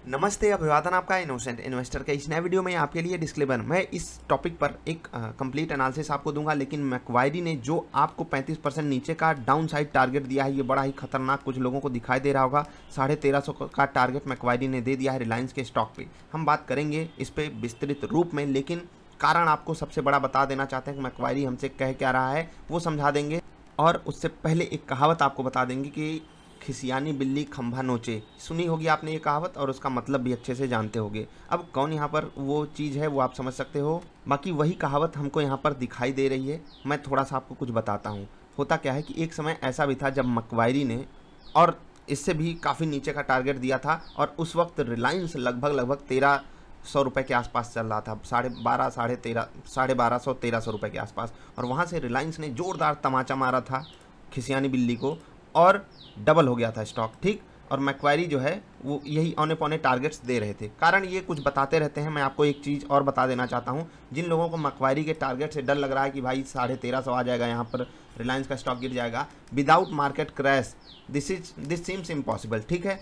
नमस्ते, अभिवादन आपका इनोसेंट इन्वेस्टर के इस नए वीडियो में आपके लिए डिस्क्लेमर। मैं इस टॉपिक पर एक कंप्लीट एनालिसिस आपको दूंगा, लेकिन मैक्वायरी ने जो आपको 35% नीचे का डाउन साइड टारगेट दिया है, ये बड़ा ही खतरनाक कुछ लोगों को दिखाई दे रहा होगा। 1350 का टारगेट मैक्वायरी ने दे दिया है रिलायंस के स्टॉक पे। हम बात करेंगे इस पर विस्तृत रूप में, लेकिन कारण आपको सबसे बड़ा बता देना चाहते हैं कि मैक्वायरी हमसे कह क्या रहा है वो समझा देंगे। और उससे पहले एक कहावत आपको बता देंगे कि खिसियानी बिल्ली खंभा नोचे। सुनी होगी आपने ये कहावत और उसका मतलब भी अच्छे से जानते होगे। अब कौन यहाँ पर वो चीज़ है वो आप समझ सकते हो। बाकी वही कहावत हमको यहाँ पर दिखाई दे रही है। मैं थोड़ा सा आपको कुछ बताता हूँ। होता क्या है कि एक समय ऐसा भी था जब मैक्वायरी ने और इससे भी काफ़ी नीचे का टारगेट दिया था, और उस वक्त रिलायंस लगभग 1300 रुपये के आसपास चल रहा था, 1250 रुपये के आसपास। और वहाँ से रिलायंस ने ज़ोरदार तमाचा मारा था खिसियानी बिल्ली को और डबल हो गया था स्टॉक, ठीक। और मैक्वायरी जो है वो यही औने पौने टारगेट्स दे रहे थे। कारण ये कुछ बताते रहते हैं। मैं आपको एक चीज़ और बता देना चाहता हूँ, जिन लोगों को मैक्वायरी के टारगेट से डर लग रहा है कि भाई 1350 आ जाएगा, यहाँ पर रिलायंस का स्टॉक गिर जाएगा, without market crash this seems impossible, ठीक है।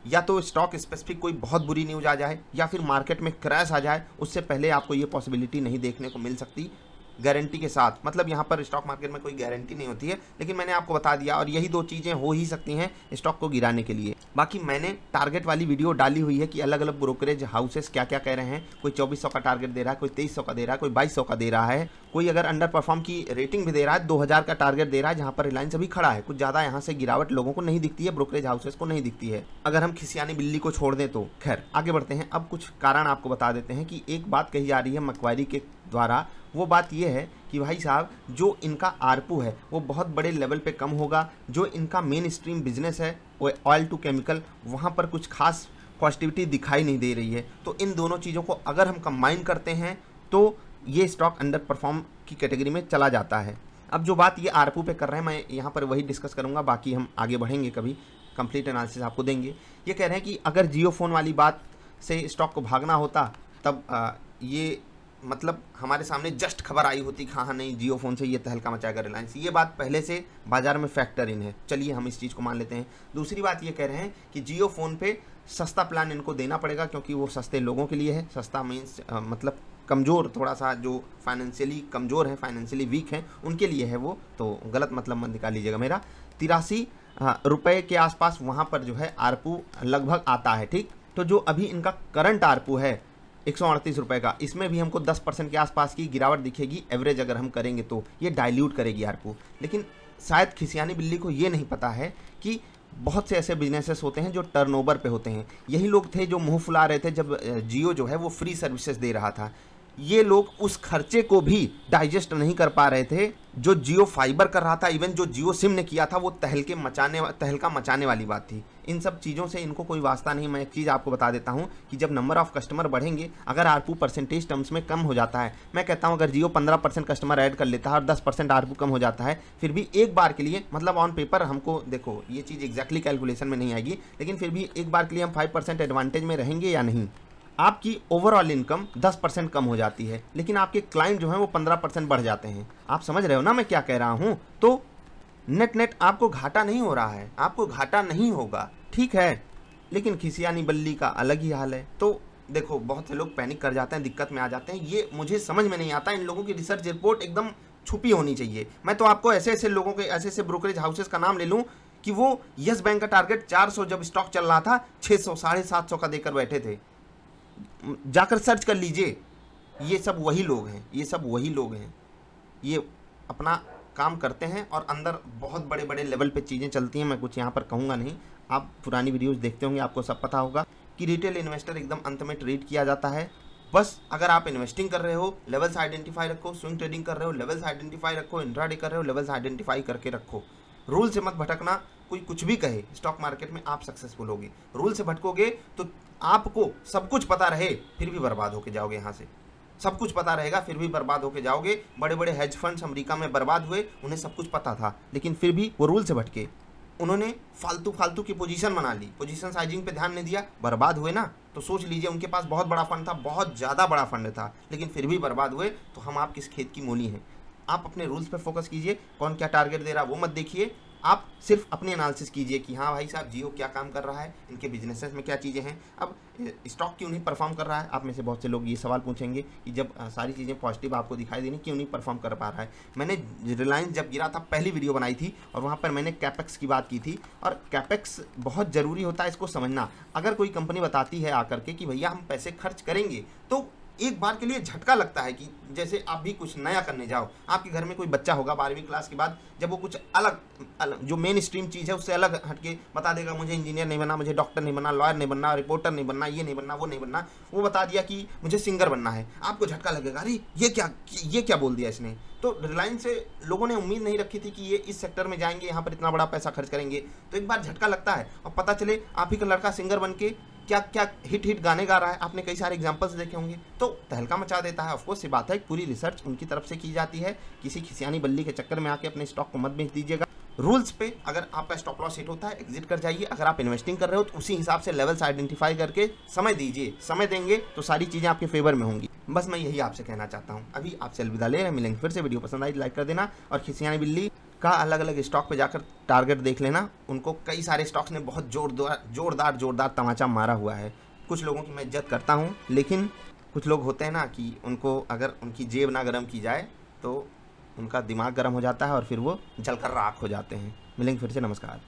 या तो स्टॉक स्पेसिफिक कोई बहुत बुरी न्यूज़ आ जाए या फिर मार्केट में क्रैश आ जाए, उससे पहले आपको ये पॉसिबिलिटी नहीं देखने को मिल सकती गारंटी के साथ। मतलब यहाँ पर स्टॉक मार्केट में कोई गारंटी नहीं होती है, लेकिन मैंने आपको बता दिया। और यही दो चीज़ें हो ही सकती हैं स्टॉक को गिराने के लिए। बाकी मैंने टारगेट वाली वीडियो डाली हुई है कि अलग अलग ब्रोकरेज हाउसेस क्या क्या कह रहे हैं। कोई 2400 का टारगेट दे रहा है, कोई 2300 का दे रहा है, कोई 2200 का दे रहा है, कोई अगर अंडर परफॉर्म की रेटिंग भी दे रहा है 2000 का टारगेट दे रहा है, जहाँ पर रिलायंस अभी खड़ा है। कुछ ज़्यादा यहाँ से गिरावट लोगों को नहीं दिखती है, ब्रोकरेज हाउसेस को नहीं दिखती है। अगर हम खिसियानी बिल्ली को छोड़ दें तो खैर आगे बढ़ते हैं। अब कुछ कारण आपको बता देते हैं कि एक बात कही जा रही है मैक्वायरी के द्वारा। वो बात ये है कि भाई साहब, जो इनका आरपू है वो बहुत बड़े लेवल पे कम होगा। जो इनका मेन स्ट्रीम बिजनेस है वो ऑयल टू केमिकल, वहाँ पर कुछ खास पॉजिटिविटी दिखाई नहीं दे रही है। तो इन दोनों चीज़ों को अगर हम कंबाइन करते हैं तो ये स्टॉक अंडर परफॉर्म की कैटेगरी में चला जाता है। अब जो बात ये आरपू पे कर रहे हैं, मैं यहाँ पर वही डिस्कस करूँगा। बाकी हम आगे बढ़ेंगे, कभी कंप्लीट एनालिसिस आपको देंगे। ये कह रहे हैं कि अगर जियो फोन वाली बात से स्टॉक को भागना होता तब ये मतलब हमारे सामने जस्ट खबर आई होती कि हाँ नहीं, जियो फोन से ये तहलका मचाएगा रिलायंस। ये बात पहले से बाजार में फैक्टर इन है, चलिए हम इस चीज़ को मान लेते हैं। दूसरी बात ये कह रहे हैं कि जियो फोन पे सस्ता प्लान इनको देना पड़ेगा, क्योंकि वो सस्ते लोगों के लिए है। सस्ता मीन्स मतलब कमज़ोर, थोड़ा सा जो फाइनेंशियली कमज़ोर है, फाइनेंशियली वीक है, उनके लिए है वो। तो गलत मतलब मत निकाल लीजिएगा मेरा। 83 रुपये के आसपास वहाँ पर जो है आरपू लगभग आता है, ठीक। तो जो अभी इनका करंट आरपू है 138 रुपये का, इसमें भी हमको 10% के आसपास की गिरावट दिखेगी एवरेज अगर हम करेंगे तो। ये डाइल्यूट करेगी आरपू। लेकिन शायद खिसियानी बिल्ली को ये नहीं पता है कि बहुत से ऐसे बिजनेसेस होते हैं जो टर्नओवर पे होते हैं। यही लोग थे जो मुंह फुला रहे थे जब जियो जो है वो फ्री सर्विसेज दे रहा था। ये लोग उस खर्चे को भी डाइजेस्ट नहीं कर पा रहे थे जो जियो फाइबर कर रहा था। इवन जो जियो सिम ने किया था वो तहलका मचाने वाली बात थी। इन सब चीज़ों से इनको कोई वास्ता नहीं। मैं एक चीज़ आपको बता देता हूँ कि जब नंबर ऑफ कस्टमर बढ़ेंगे, अगर आरपू परसेंटेज टर्म्स में कम हो जाता है, मैं कहता हूँ अगर जियो 15% कस्टमर ऐड कर लेता है और 10% आरपू कम हो जाता है, फिर भी एक बार के लिए, मतलब ऑन पेपर हमको देखो ये चीज़ एग्जैक्टली कैलकुलेशन में नहीं आएगी, लेकिन फिर भी एक बार के लिए हम 5% एडवांटेज में रहेंगे या नहीं। आपकी ओवरऑल इनकम 10% कम हो जाती है, लेकिन आपके क्लाइंट जो हैं वो 15% बढ़ जाते हैं। आप समझ रहे हो ना मैं क्या कह रहा हूं। तो नेट आपको घाटा नहीं हो रहा है, आपको घाटा नहीं होगा, ठीक है। लेकिन खिसियानी बिल्ली का अलग ही हाल है। तो देखो, बहुत से लोग पैनिक कर जाते हैं, दिक्कत में आ जाते हैं। ये मुझे समझ में नहीं आता। इन लोगों की रिसर्च रिपोर्ट एकदम छुपी होनी चाहिए। मैं तो आपको ऐसे ऐसे लोगों के, ऐसे ऐसे ब्रोकरेज हाउसेस का नाम ले लूँ कि वो यस बैंक का टारगेट 400 जब स्टॉक चल रहा था 600 750 का देकर बैठे थे। जाकर सर्च कर लीजिए। ये सब वही लोग हैं, ये सब वही लोग हैं। ये अपना काम करते हैं और अंदर बहुत बड़े बड़े लेवल पे चीज़ें चलती हैं। मैं कुछ यहाँ पर कहूँगा नहीं, आप पुरानी वीडियोस देखते होंगे, आपको सब पता होगा कि रिटेल इन्वेस्टर एकदम अंत में ट्रीट किया जाता है। बस अगर आप इन्वेस्टिंग कर रहे हो, लेवल्स आइडेंटिफाई रखो, स्विंग ट्रेडिंग कर रहे हो, लेवल्स आइडेंटिफाई रखो, इंट्राडे कर रहे हो, लेवल्स आइडेंटिफाई करके रखो। रूल से मत भटकना। कोई कुछ भी कहे, स्टॉक मार्केट में आप सक्सेसफुल होगे। रूल से भटकोगे तो आपको सब कुछ पता रहे फिर भी बर्बाद होके जाओगे। यहाँ से सब कुछ पता रहेगा फिर भी बर्बाद होके जाओगे। बड़े बड़े हेज फंड्स अमेरिका में बर्बाद हुए, उन्हें सब कुछ पता था, लेकिन फिर भी वो रूल से भटके। उन्होंने फालतू की पोजीशन बना ली, पोजीशन साइजिंग पे ध्यान नहीं दिया, बर्बाद हुए ना। तो सोच लीजिए, उनके पास बहुत बड़ा फंड था, बहुत ज़्यादा बड़ा फंड था, लेकिन फिर भी बर्बाद हुए। तो हम आप किस खेत की मूली हैं। आप अपने रूल्स पर फोकस कीजिए। कौन क्या टारगेट दे रहा है वो मत देखिए, आप सिर्फ अपनी एनालिसिस कीजिए कि हाँ भाई साहब जियो क्या काम कर रहा है, इनके बिजनेसेस में क्या चीज़ें हैं। अब स्टॉक क्यों नहीं परफॉर्म कर रहा है, आप में से बहुत से लोग ये सवाल पूछेंगे कि जब सारी चीज़ें पॉजिटिव आपको दिखाई दे रही क्यों नहीं परफॉर्म कर पा रहा है। मैंने रिलायंस जब गिरा था पहली वीडियो बनाई थी और वहाँ पर मैंने कैपेक्स की बात की थी, और कैपेक्स बहुत ज़रूरी होता है इसको समझना। अगर कोई कंपनी बताती है आकर के कि भैया हम पैसे खर्च करेंगे, तो एक बार के लिए झटका लगता है कि जैसे आप भी कुछ नया करने जाओ, आपके घर में कोई बच्चा होगा 12वीं क्लास के बाद, जब वो कुछ अलग जो मेन स्ट्रीम चीज़ है उससे अलग हटके बता देगा मुझे इंजीनियर नहीं बनना, मुझे डॉक्टर नहीं बनना, लॉयर नहीं बनना, रिपोर्टर नहीं बनना, ये नहीं बनना, वो नहीं बनना, वो बता दिया कि मुझे सिंगर बनना है, आपको झटका लगेगा, अरे ये क्या बोल दिया इसने। तो रिलायंस से लोगों ने उम्मीद नहीं रखी थी कि ये इस सेक्टर में जाएंगे, यहाँ पर इतना बड़ा पैसा खर्च करेंगे। तो एक बार झटका लगता है और पता चले आप ही का लड़का सिंगर बन के क्या क्या हिट गाने गा रहा है। आपने कई सारे एग्जांपल्स देखे होंगे, तो तहलका मचा देता है। ऑफकोर्स ये बात है, पूरी रिसर्च उनकी तरफ से की जाती है, किसी खिसियानी बल्ली के चक्कर में आके अपने स्टॉक को मत बेच दीजिएगा। रूल्स पे अगर आपका स्टॉप लॉस हिट होता है एग्जिट कर जाइए। अगर आप इन्वेस्टिंग कर रहे हो तो उसी हिसाब से लेवल्स आइडेंटिफाई करके समय दीजिए, समय देंगे तो सारी चीज़ें आपके फेवर में होंगी। बस मैं यही आपसे कहना चाहता हूँ। अभी आपसे अलविदा ले रहे हैं, मिलेंगे फिर से। वीडियो पसंद आई लाइक कर देना, और खिसियानी बिल्ली का अलग अलग स्टॉक पे जाकर टारगेट देख लेना। उनको कई सारे स्टॉक्स ने बहुत जोरदार तमाचा मारा हुआ है। कुछ लोगों की मैं इज्जत करता हूँ, लेकिन कुछ लोग होते हैं ना कि उनको अगर उनकी जेब ना गर्म की जाए तो उनका दिमाग गर्म हो जाता है और फिर वो जलकर राख हो जाते हैं। मिलेंगे फिर से, नमस्कार।